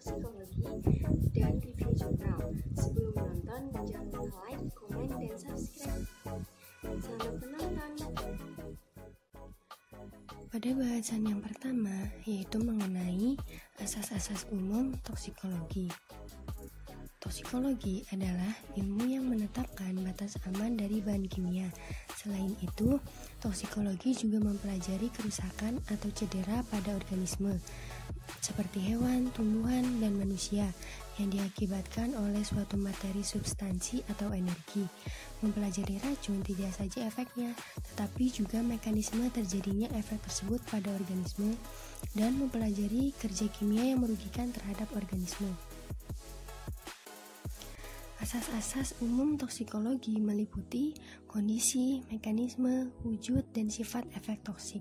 toksikologi dan review jurnal. Sebelum menonton, jangan lupa like, komen, dan subscribe. Selamat menonton. Pada bahasan yang pertama, yaitu mengenai asas-asas umum toksikologi. Toksikologi adalah ilmu yang menetapkan batas aman dari bahan kimia. Selain itu, toksikologi juga mempelajari kerusakan atau cedera pada organisme, seperti hewan, tumbuhan, dan manusia, yang diakibatkan oleh suatu materi substansi atau energi. Mempelajari racun tidak saja efeknya, tetapi juga mekanisme terjadinya efek tersebut pada organisme, dan mempelajari kerja kimia yang merugikan terhadap organisme. Asas-asas umum toksikologi meliputi kondisi, mekanisme, wujud, dan sifat efek toksik.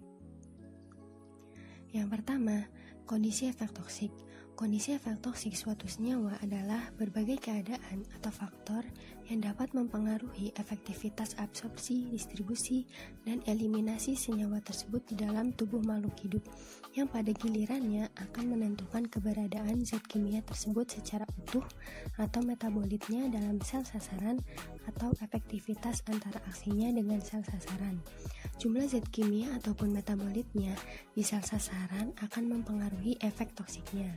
Yang pertama, kondisi efek toksik. Kondisi efek toksik suatu senyawa adalah berbagai keadaan atau faktor yang dapat mempengaruhi efektivitas absorpsi, distribusi, dan eliminasi senyawa tersebut di dalam tubuh makhluk hidup, yang pada gilirannya akan menentukan keberadaan zat kimia tersebut secara utuh atau metabolitnya dalam sel sasaran atau efektivitas antara aksinya dengan sel sasaran. Jumlah zat kimia ataupun metabolitnya di sel sasaran akan mempengaruhi efek toksiknya.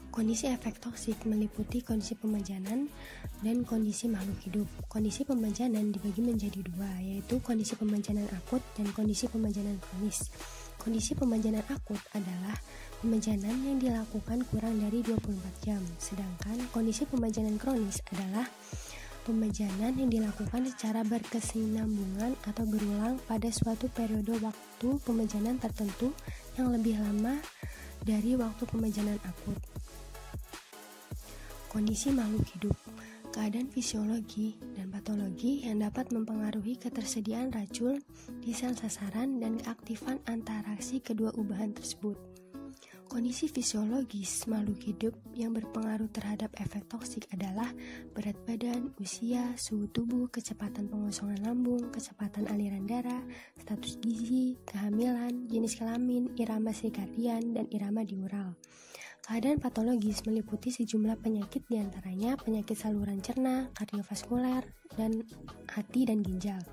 Kondisi efek toksik meliputi kondisi pemajanan dan kondisi makhluk hidup. Kondisi pemajanan dibagi menjadi dua, yaitu kondisi pemajanan akut dan kondisi pemajanan kronis. Kondisi pemajanan akut adalah pemajanan yang dilakukan kurang dari 24 jam, sedangkan kondisi pemajanan kronis adalah pemajanan yang dilakukan secara berkesinambungan atau berulang pada suatu periode waktu pemajanan tertentu yang lebih lama dari waktu pemajanan akut. Kondisi makhluk hidup, keadaan fisiologi dan patologi yang dapat mempengaruhi ketersediaan racun di sel sasaran dan keaktifan antaraksi kedua ubahan tersebut. Kondisi fisiologis makhluk hidup yang berpengaruh terhadap efek toksik adalah berat badan, usia, suhu tubuh, kecepatan pengosongan lambung, kecepatan aliran darah, status gizi, kehamilan, jenis kelamin, irama sirkadian, dan irama diural. Keadaan patologis meliputi sejumlah penyakit, diantaranya penyakit saluran cerna, kardiovaskuler, dan hati dan ginjal.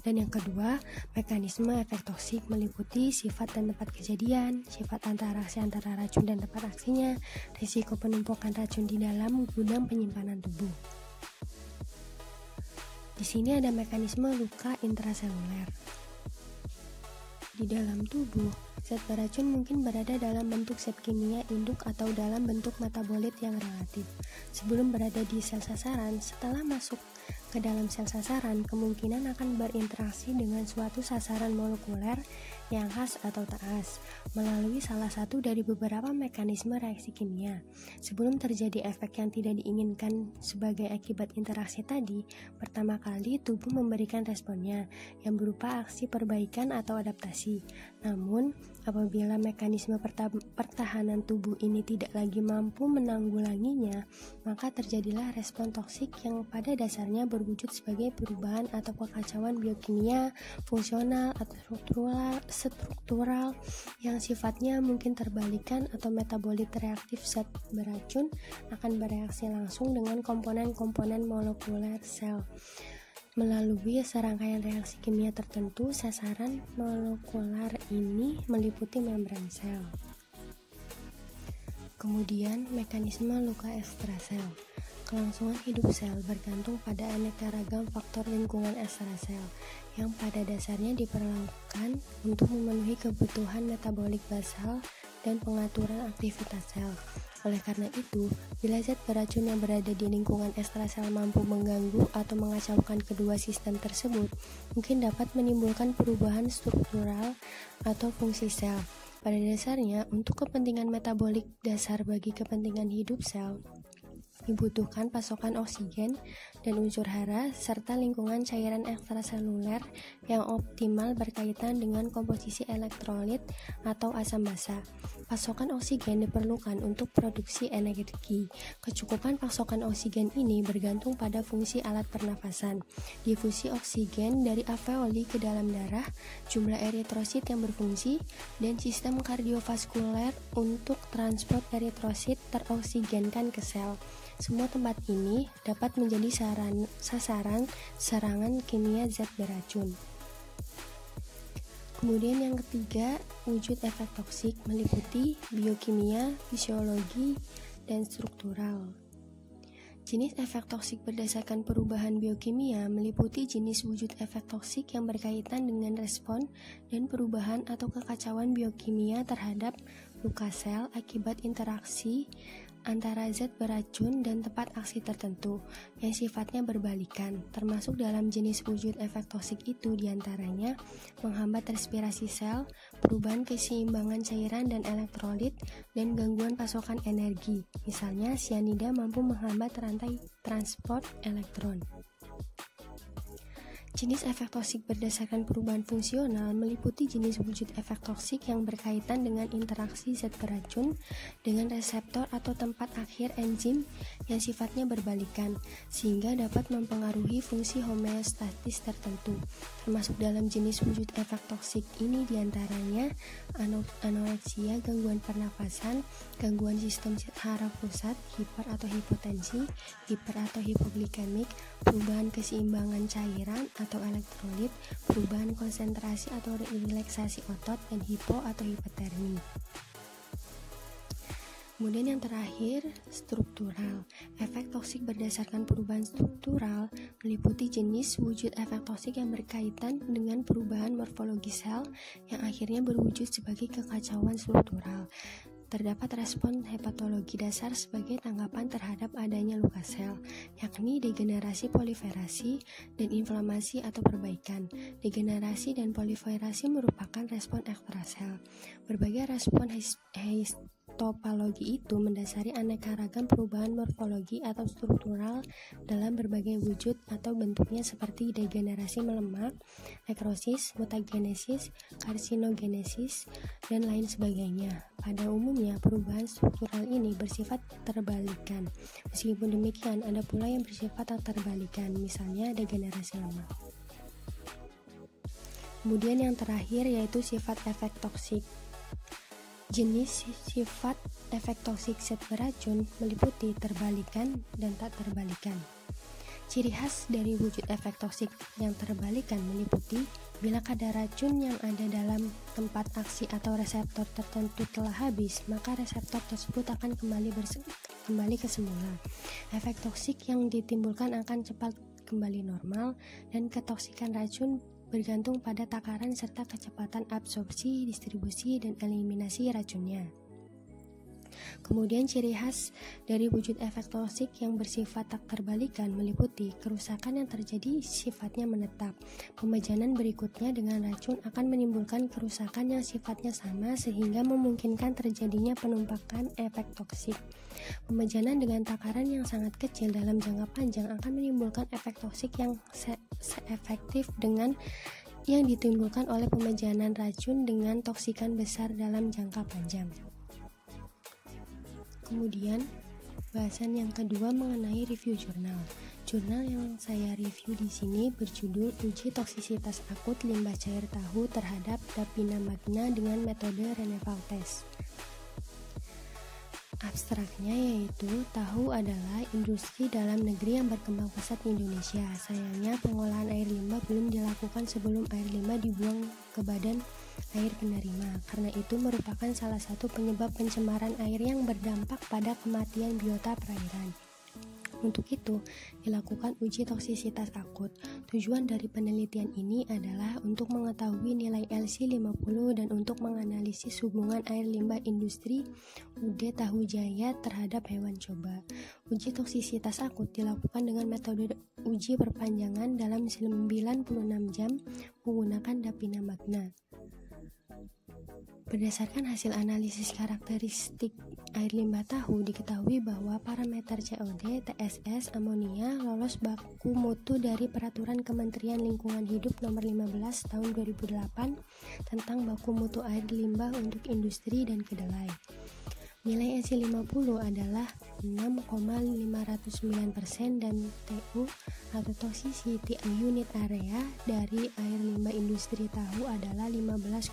Dan yang kedua, mekanisme efek toksik meliputi sifat dan tempat kejadian, sifat interaksi antara racun dan tempat aksinya, risiko penumpukan racun di dalam gudang penyimpanan tubuh. Di sini ada mekanisme luka intraseluler. Di dalam tubuh, zat beracun mungkin berada dalam bentuk zat kimia induk atau dalam bentuk metabolit yang relatif. Sebelum berada di sel sasaran, setelah masuk ke dalam sel sasaran, kemungkinan akan berinteraksi dengan suatu sasaran molekuler yang khas atau tak khas, melalui salah satu dari beberapa mekanisme reaksi kimia. Sebelum terjadi efek yang tidak diinginkan sebagai akibat interaksi tadi, pertama kali tubuh memberikan responnya, yang berupa aksi perbaikan atau adaptasi. Namun, apabila mekanisme pertahanan tubuh ini tidak lagi mampu menanggulanginya, maka terjadilah respon toksik yang pada dasarnya berwujud sebagai perubahan atau kekacauan biokimia, fungsional, atau struktural yang sifatnya mungkin terbalikan, atau metabolit reaktif zat beracun akan bereaksi langsung dengan komponen-komponen molekuler sel. Melalui serangkaian reaksi kimia tertentu, sasaran molekuler ini meliputi membran sel. Kemudian, mekanisme luka ekstrasel. Kelangsungan hidup sel bergantung pada aneka ragam faktor lingkungan ekstrasel yang pada dasarnya diperlukan untuk memenuhi kebutuhan metabolik basal dan pengaturan aktivitas sel. Oleh karena itu, bila zat beracun yang berada di lingkungan ekstrasel mampu mengganggu atau mengacaukan kedua sistem tersebut, mungkin dapat menimbulkan perubahan struktural atau fungsi sel. Pada dasarnya, untuk kepentingan metabolik dasar bagi kepentingan hidup sel, dibutuhkan pasokan oksigen dan unsur hara serta lingkungan cairan ekstraseluler yang optimal berkaitan dengan komposisi elektrolit atau asam basa. Pasokan oksigen diperlukan untuk produksi energi. Kecukupan pasokan oksigen ini bergantung pada fungsi alat pernafasan, difusi oksigen dari alveoli ke dalam darah, jumlah eritrosit yang berfungsi, dan sistem kardiovaskuler untuk transport eritrosit teroksigenkan ke sel. Semua tempat ini dapat menjadi sasaran serangan kimia zat beracun. Kemudian yang ketiga, wujud efek toksik meliputi biokimia, fisiologi, dan struktural. Jenis efek toksik berdasarkan perubahan biokimia meliputi jenis wujud efek toksik yang berkaitan dengan respon dan perubahan atau kekacauan biokimia terhadap luka sel akibat interaksi antara zat beracun dan tempat aksi tertentu yang sifatnya berbalikan. Termasuk dalam jenis wujud efek toksik itu diantaranya menghambat respirasi sel, perubahan keseimbangan cairan dan elektrolit, dan gangguan pasokan energi. Misalnya sianida mampu menghambat rantai transport elektron. Jenis efek toksik berdasarkan perubahan fungsional meliputi jenis wujud efek toksik yang berkaitan dengan interaksi zat beracun dengan reseptor atau tempat akhir enzim yang sifatnya berbalikan, sehingga dapat mempengaruhi fungsi homeostatis tertentu. Termasuk dalam jenis wujud efek toksik ini diantaranya anoreksia, gangguan pernafasan, gangguan sistem hara pusat, hiper atau hipotensi, hiper atau hipoglikemik, perubahan keseimbangan cairan atau elektrolit, perubahan konsentrasi atau relaksasi otot, dan hipo atau hipotermi. Kemudian yang terakhir, struktural. Efek toksik berdasarkan perubahan struktural meliputi jenis wujud efek toksik yang berkaitan dengan perubahan morfologi sel yang akhirnya berwujud sebagai kekacauan struktural. Terdapat respon hepatologi dasar sebagai tanggapan terhadap adanya luka sel, yakni degenerasi, proliferasi, dan inflamasi atau perbaikan. Degenerasi dan proliferasi merupakan respon ekstrasel. Berbagai respon histopatologi itu mendasari aneka ragam perubahan morfologi atau struktural dalam berbagai wujud atau bentuknya seperti degenerasi melemak, nekrosis, mutagenesis, karsinogenesis, dan lain sebagainya. Pada umumnya, perubahan struktural ini bersifat terbalikan. Meskipun demikian, ada pula yang bersifat tak terbalikan, misalnya degenerasi lemak. Kemudian yang terakhir yaitu sifat efek toksik. Jenis sifat efek toksik zat beracun meliputi terbalikan dan tak terbalikan. Ciri khas dari wujud efek toksik yang terbalikan meliputi bila kadar racun yang ada dalam tempat aksi atau reseptor tertentu telah habis, maka reseptor tersebut akan kembali ke semula. Efek toksik yang ditimbulkan akan cepat kembali normal, dan ketoksikan racun bergantung pada takaran serta kecepatan absorpsi, distribusi, dan eliminasi racunnya. Kemudian ciri khas dari wujud efek toksik yang bersifat tak terbalikan meliputi kerusakan yang terjadi sifatnya menetap. Pemejanan berikutnya dengan racun akan menimbulkan kerusakan yang sifatnya sama sehingga memungkinkan terjadinya penumpakan efek toksik. Pemejanan dengan takaran yang sangat kecil dalam jangka panjang akan menimbulkan efek toksik yang seefektif dengan yang ditimbulkan oleh pemejanan racun dengan toksikan besar dalam jangka panjang. Kemudian, bahasan yang kedua mengenai review jurnal. Jurnal yang saya review di sini berjudul Uji Toksisitas Akut Limbah Cair Tahu terhadap Dapinamagna dengan metode Renewal Test. Abstraknya yaitu tahu adalah industri dalam negeri yang berkembang pesat di Indonesia. Sayangnya pengolahan air limbah belum dilakukan sebelum air limbah dibuang ke badan air penerima. Karena itu merupakan salah satu penyebab pencemaran air yang berdampak pada kematian biota perairan. Untuk itu, dilakukan uji toksisitas akut. Tujuan dari penelitian ini adalah untuk mengetahui nilai LC50 dan untuk menganalisis hubungan air limbah industri UD Tahu Jaya terhadap hewan coba. Uji toksisitas akut dilakukan dengan metode uji perpanjangan dalam 96 jam menggunakan Dapinamagna. Berdasarkan hasil analisis karakteristik air limbah tahu diketahui bahwa parameter COD, TSS, amonia lolos baku mutu dari Peraturan Kementerian Lingkungan Hidup Nomor 15 Tahun 2008 tentang baku mutu air limbah untuk industri dan kedelai. Nilai LC50 adalah 6,509% dan TU atau toxicity unit area dari air limbah industri tahu adalah 15,36,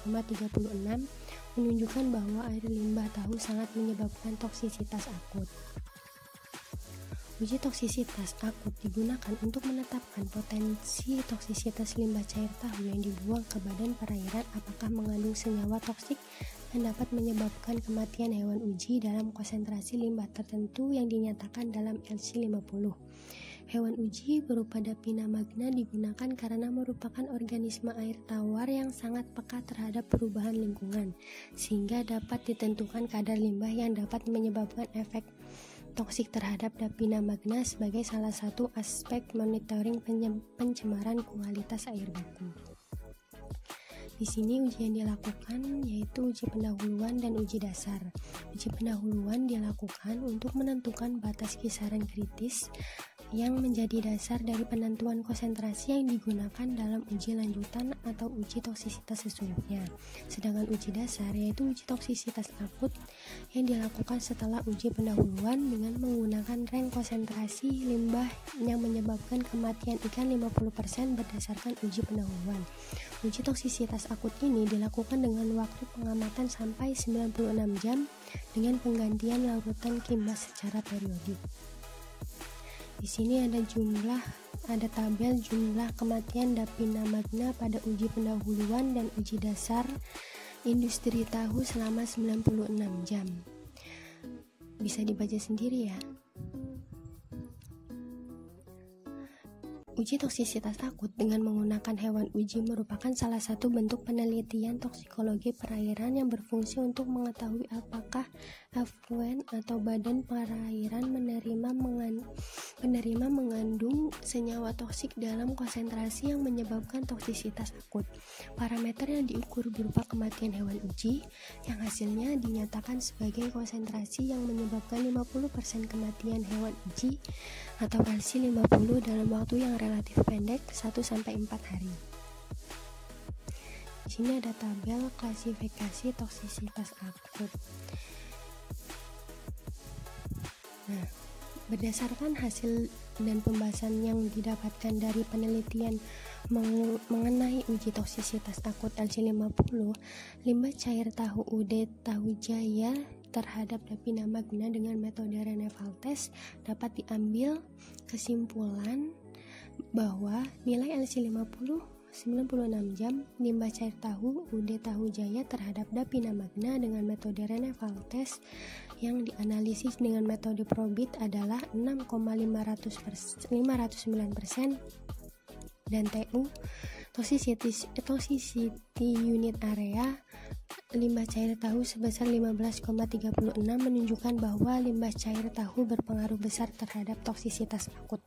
menunjukkan bahwa air limbah tahu sangat menyebabkan toksisitas akut. Uji toksisitas akut digunakan untuk menetapkan potensi toksisitas limbah cair tahu yang dibuang ke badan perairan apakah mengandung senyawa toksik yang dapat menyebabkan kematian hewan uji dalam konsentrasi limbah tertentu yang dinyatakan dalam LC50. Hewan uji berupa Daphnia magna digunakan karena merupakan organisme air tawar yang sangat peka terhadap perubahan lingkungan, sehingga dapat ditentukan kadar limbah yang dapat menyebabkan efek toksik terhadap Daphnia magna sebagai salah satu aspek monitoring pencemaran kualitas air baku. Di sini uji yang dilakukan yaitu uji pendahuluan dan uji dasar. Uji pendahuluan dilakukan untuk menentukan batas kisaran kritis yang menjadi dasar dari penentuan konsentrasi yang digunakan dalam uji lanjutan atau uji toksisitas sesungguhnya. Sedangkan uji dasar yaitu uji toksisitas akut yang dilakukan setelah uji pendahuluan dengan menggunakan rang konsentrasi limbah yang menyebabkan kematian ikan 50% berdasarkan uji pendahuluan. Uji toksisitas akut ini dilakukan dengan waktu pengamatan sampai 96 jam dengan penggantian larutan kimbas secara periodik. Di sini ada tabel jumlah kematian Daphnia magna pada uji pendahuluan dan uji dasar industri tahu selama 96 jam. Bisa dibaca sendiri ya. Uji toksisitas akut dengan menggunakan hewan uji merupakan salah satu bentuk penelitian toksikologi perairan yang berfungsi untuk mengetahui apakah efluen atau badan perairan menerima mengandung senyawa toksik dalam konsentrasi yang menyebabkan toksisitas akut. Parameter yang diukur berupa kematian hewan uji yang hasilnya dinyatakan sebagai konsentrasi yang menyebabkan 50% kematian hewan uji atau LC50 dalam waktu yang relatif pendek 1-4 hari. Di sini ada tabel klasifikasi toksisitas akut. Nah, berdasarkan hasil dan pembahasan yang didapatkan dari penelitian mengenai uji toksisitas akut LC50, limbah cair tahu UD tahu jaya terhadap Daphnia magna dengan metode Renewal test dapat diambil kesimpulan bahwa nilai LC50 96 jam limbah cair tahu UD tahu jaya terhadap Daphnia magna dengan metode Renewal test yang dianalisis dengan metode Probit adalah 6,509% dan TU toxicity unit area limbah cair tahu sebesar 15,36 menunjukkan bahwa limbah cair tahu berpengaruh besar terhadap toksisitas akut.